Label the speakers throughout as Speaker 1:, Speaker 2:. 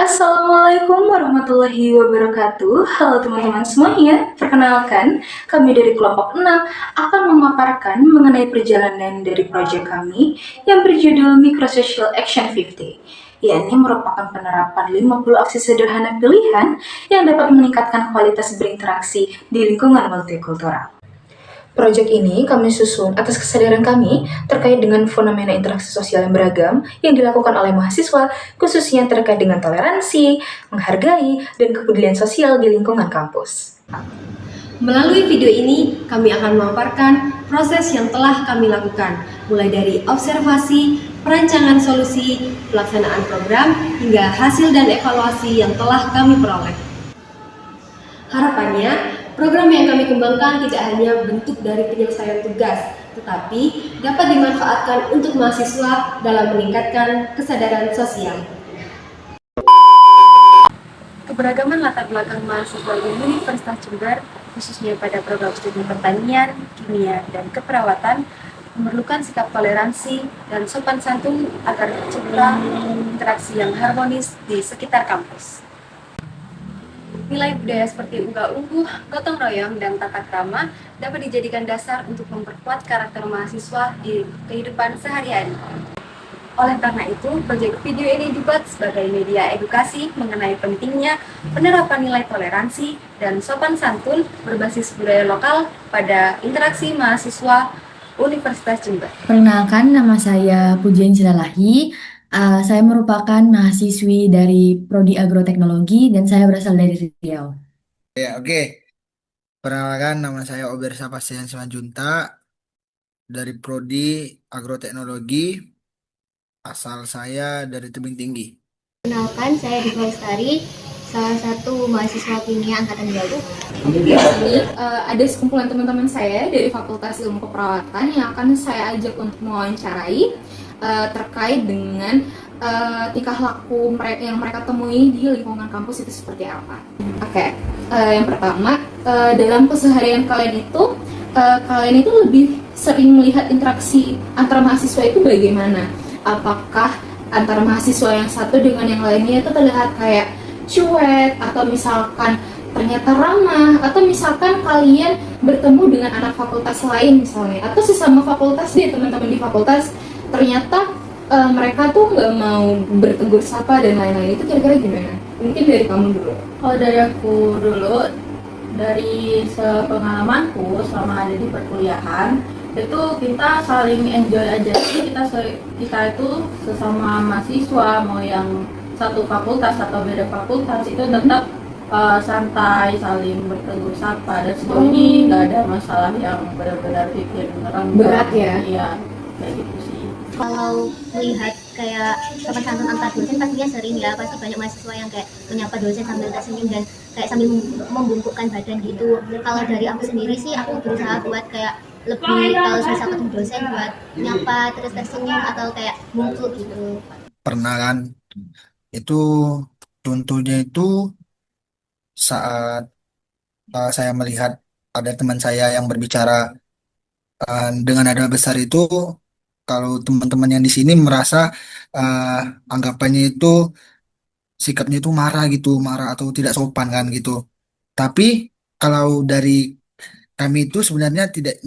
Speaker 1: Assalamualaikum warahmatullahi wabarakatuh. Halo teman-teman semuanya. Perkenalkan, kami dari kelompok 6 akan memaparkan mengenai perjalanan dari proyek kami yang berjudul Microsocial Action 50. Yakni merupakan penerapan 50 aksi sederhana pilihan yang dapat meningkatkan kualitas berinteraksi di lingkungan multikultural. Proyek ini kami susun atas kesadaran kami terkait dengan fenomena interaksi sosial yang beragam yang dilakukan oleh mahasiswa, khususnya terkait dengan toleransi, menghargai, dan kepedulian sosial di lingkungan kampus.
Speaker 2: Melalui video ini, kami akan memaparkan proses yang telah kami lakukan, mulai dari observasi, perancangan solusi, pelaksanaan program, hingga hasil dan evaluasi yang telah kami peroleh. Harapannya, program yang kami kembangkan tidak hanya bentuk dari penyelesaian tugas, tetapi dapat dimanfaatkan untuk mahasiswa dalam meningkatkan kesadaran sosial. Keberagaman latar belakang mahasiswa di Universitas Jember, khususnya pada program studi pertanian, kimia, dan keperawatan, memerlukan sikap toleransi dan sopan santun agar tercipta interaksi yang harmonis di sekitar kampus. Nilai budaya seperti unggah-ungguh, gotong royong, dan tata krama dapat dijadikan dasar untuk memperkuat karakter mahasiswa di kehidupan sehari-hari. Oleh karena itu, proyek video ini dibuat sebagai media edukasi mengenai pentingnya penerapan nilai toleransi dan sopan santun berbasis budaya lokal pada interaksi mahasiswa Universitas Jember.
Speaker 3: Perkenalkan, nama saya Pujian Cilalahi. Saya merupakan mahasiswi dari Prodi Agroteknologi dan saya berasal dari Riau.
Speaker 4: Oke. Perkenalkan, nama saya Ober Sapastian Simanjunta dari Prodi Agroteknologi. Asal saya dari Tebing Tinggi.
Speaker 5: Perkenalkan, saya Diva Lestari, salah satu mahasiswa kimia angkatan 20. Di sini ada sekumpulan teman-teman saya dari Fakultas Ilmu Keperawatan yang akan saya ajak untuk mewawancarai terkait dengan tingkah laku yang mereka temui di lingkungan kampus itu seperti apa. Oke. Yang pertama, dalam keseharian kalian itu lebih sering melihat interaksi antara mahasiswa itu bagaimana? Apakah antara mahasiswa yang satu dengan yang lainnya itu terlihat kayak cuek, atau misalkan ternyata ramah, atau misalkan kalian bertemu dengan anak fakultas lain misalnya, atau sesama fakultas deh, teman-teman di fakultas, ternyata mereka tuh nggak mau bertegur sapa dan lain-lain. Itu kira-kira gimana? Mungkin dari kamu dulu.
Speaker 6: Kalau dari aku dulu, dari sepengalamanku selama ada di perkuliahan, itu kita saling enjoy aja sih. Kita itu sesama mahasiswa, mau yang satu fakultas atau beda fakultas, itu tetap santai, saling bertegur sapa, dan sejauh ini nggak ada masalah yang benar-benar bikin orang
Speaker 5: berat ya.
Speaker 6: Iya, kayak gitu sih.
Speaker 5: Kalau melihat kayak sopan santun antar dosen pastinya sering ya, pasti banyak mahasiswa yang kayak menyapa dosen sambil tersenyum dan kayak sambil membungkukkan badan gitu. Kalau dari aku sendiri sih, aku berusaha buat kayak lebih, kalau misal ketemu dosen, buat nyapa terus tersenyum atau kayak bungkuk gitu.
Speaker 4: Pernah kan? Itu contohnya itu saat saya melihat ada teman saya yang berbicara dengan nada besar itu. Kalau teman-teman yang di sini merasa anggapannya itu sikapnya itu marah gitu, marah atau tidak sopan kan gitu. Tapi kalau dari kami itu sebenarnya tidak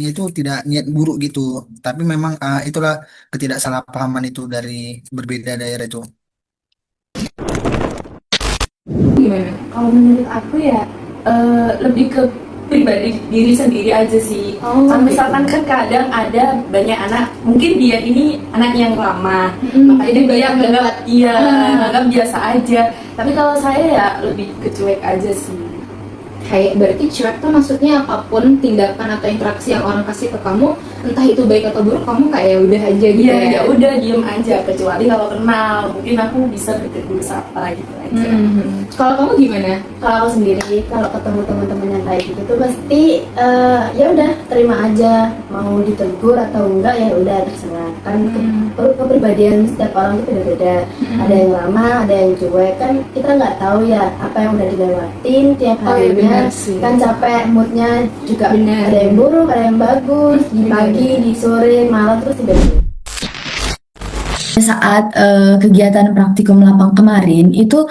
Speaker 4: niat buruk gitu. Tapi memang itulah ketidaksalahpahaman itu dari berbeda daerah itu.
Speaker 6: Gimana? Kalau menurut aku ya lebih ke pribadi diri sendiri aja sih. Kan misalkan kan kadang ada banyak anak, mungkin dia ini anak yang lama, makanya dia nganggap biasa aja. Tapi kalau saya ya lebih kecuek aja sih.
Speaker 5: Kayak berarti cuek tuh maksudnya apapun tindakan atau interaksi yang orang kasih ke kamu, entah itu baik atau buruk, kamu kayak udah aja gitu.
Speaker 6: Iya, ya udah diem aja, kecuali kalau kenal mungkin aku bisa bertegur sapa gitu aja.
Speaker 5: Kalau kamu gimana?
Speaker 7: Kalau aku sendiri, kalau ketemu teman-teman yang kayak gitu tuh pasti ya udah terima aja, mau ditegur atau enggak ya udah terserah. Kan kepribadian setiap orang itu beda-beda. Ada yang lama, ada yang cuek, kan kita nggak tahu ya apa yang udah dilewatin tiap harinya. Kan capek, moodnya juga ada yang buruk, ada yang bagus, di pagi, di sore, malam, terus tiba-tiba.
Speaker 3: Saat kegiatan praktikum lapang kemarin itu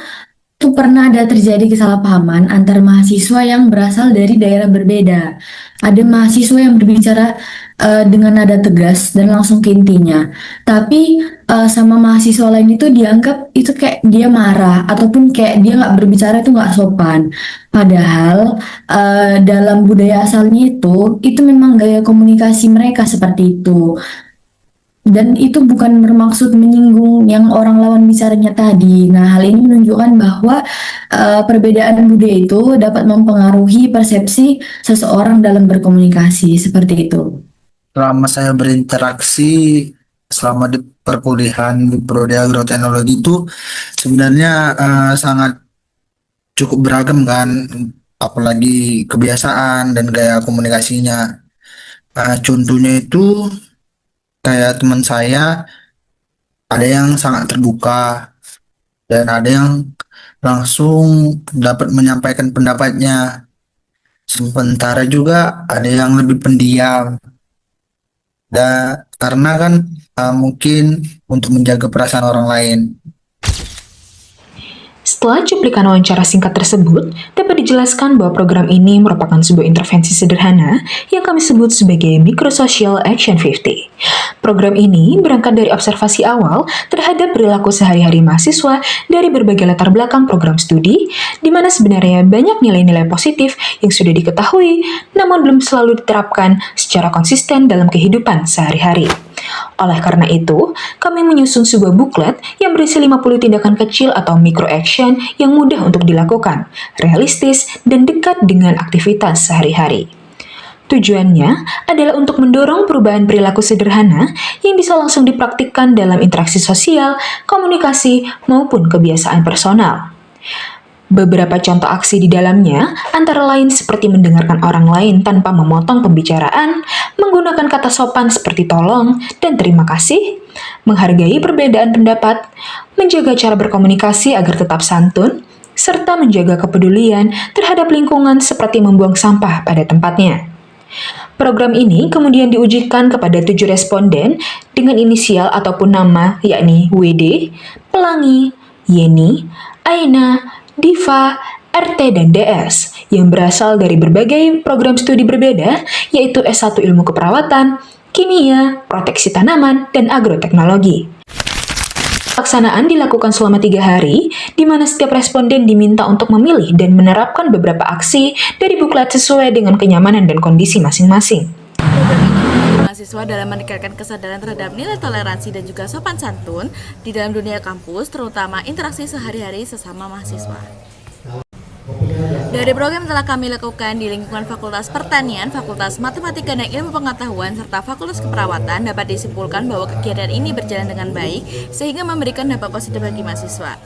Speaker 3: Itu pernah ada terjadi kesalahpahaman antar mahasiswa yang berasal dari daerah berbeda. Ada mahasiswa yang berbicara dengan nada tegas dan langsung ke intinya. Tapi sama mahasiswa lain itu dianggap itu kayak dia marah ataupun kayak dia nggak berbicara itu nggak sopan. Padahal dalam budaya asalnya itu memang gaya komunikasi mereka seperti itu. Dan itu bukan bermaksud menyinggung yang orang lawan bicaranya tadi. Nah, hal ini menunjukkan bahwa perbedaan budaya itu dapat mempengaruhi persepsi seseorang dalam berkomunikasi, seperti itu.
Speaker 4: Selama saya berinteraksi selama di perkuliahan di Prodi Agroteknologi itu sebenarnya sangat cukup beragam kan, apalagi kebiasaan dan gaya komunikasinya. Contohnya itu kayak teman saya ada yang sangat terbuka dan ada yang langsung dapat menyampaikan pendapatnya. Sementara juga ada yang lebih pendiam. Dan karena kan mungkin untuk menjaga perasaan orang lain.
Speaker 1: Setelah cuplikan wawancara singkat tersebut, dapat dijelaskan bahwa program ini merupakan sebuah intervensi sederhana yang kami sebut sebagai Microsocial Action 50. Program ini berangkat dari observasi awal terhadap perilaku sehari-hari mahasiswa dari berbagai latar belakang program studi, di mana sebenarnya banyak nilai-nilai positif yang sudah diketahui, namun belum selalu diterapkan secara konsisten dalam kehidupan sehari-hari. Oleh karena itu, kami menyusun sebuah buklet yang berisi 50 tindakan kecil atau micro action yang mudah untuk dilakukan, realistis, dan dekat dengan aktivitas sehari-hari. Tujuannya adalah untuk mendorong perubahan perilaku sederhana yang bisa langsung dipraktikkan dalam interaksi sosial, komunikasi, maupun kebiasaan personal. Beberapa contoh aksi di dalamnya antara lain seperti mendengarkan orang lain tanpa memotong pembicaraan, menggunakan kata sopan seperti tolong dan terima kasih, menghargai perbedaan pendapat, menjaga cara berkomunikasi agar tetap santun, serta menjaga kepedulian terhadap lingkungan seperti membuang sampah pada tempatnya. Program ini kemudian diujikan kepada 7 responden dengan inisial ataupun nama yakni WD, Pelangi, Yeni, Aina, Diva, RT, dan DS yang berasal dari berbagai program studi berbeda yaitu S1 Ilmu Keperawatan, Kimia, Proteksi Tanaman, dan Agroteknologi. Pelaksanaan dilakukan selama 3 hari, di mana setiap responden diminta untuk memilih dan menerapkan beberapa aksi dari buklet sesuai dengan kenyamanan dan kondisi masing-masing.
Speaker 8: Mahasiswa dalam meningkatkan kesadaran terhadap nilai toleransi dan juga sopan santun di dalam dunia kampus, terutama interaksi sehari-hari sesama mahasiswa. Dari program telah kami lakukan di lingkungan Fakultas Pertanian, Fakultas Matematika dan Ilmu Pengetahuan, serta Fakultas Keperawatan, dapat disimpulkan bahwa kegiatan ini berjalan dengan baik sehingga memberikan dampak positif bagi mahasiswa.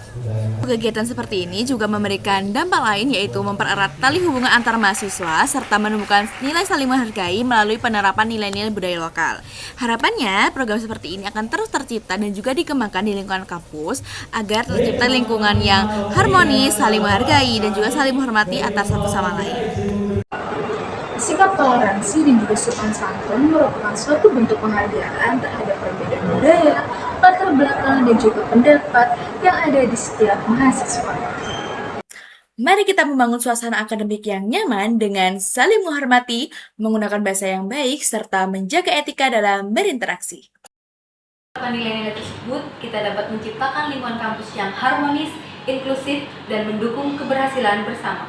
Speaker 8: Kegiatan seperti ini juga memberikan dampak lain, yaitu mempererat tali hubungan antar mahasiswa serta menemukan nilai saling menghargai melalui penerapan nilai-nilai budaya lokal. Harapannya, program seperti ini akan terus tercipta dan juga dikembangkan di lingkungan kampus agar tercipta lingkungan yang harmonis, saling menghargai, dan juga saling menghormati antar satu sama lain.
Speaker 1: Sikap toleransi dan juga sopan santun merupakan suatu bentuk penghargaan terhadap perbedaan budaya, latar belakang, dan juga pendapat yang ada di setiap mahasiswa.
Speaker 8: Mari kita membangun suasana akademik yang nyaman dengan saling menghormati, menggunakan bahasa yang baik, serta menjaga etika dalam berinteraksi.
Speaker 9: Dengan nilai-nilai tersebut, kita dapat menciptakan lingkungan kampus yang harmonis, inklusif, dan mendukung keberhasilan bersama.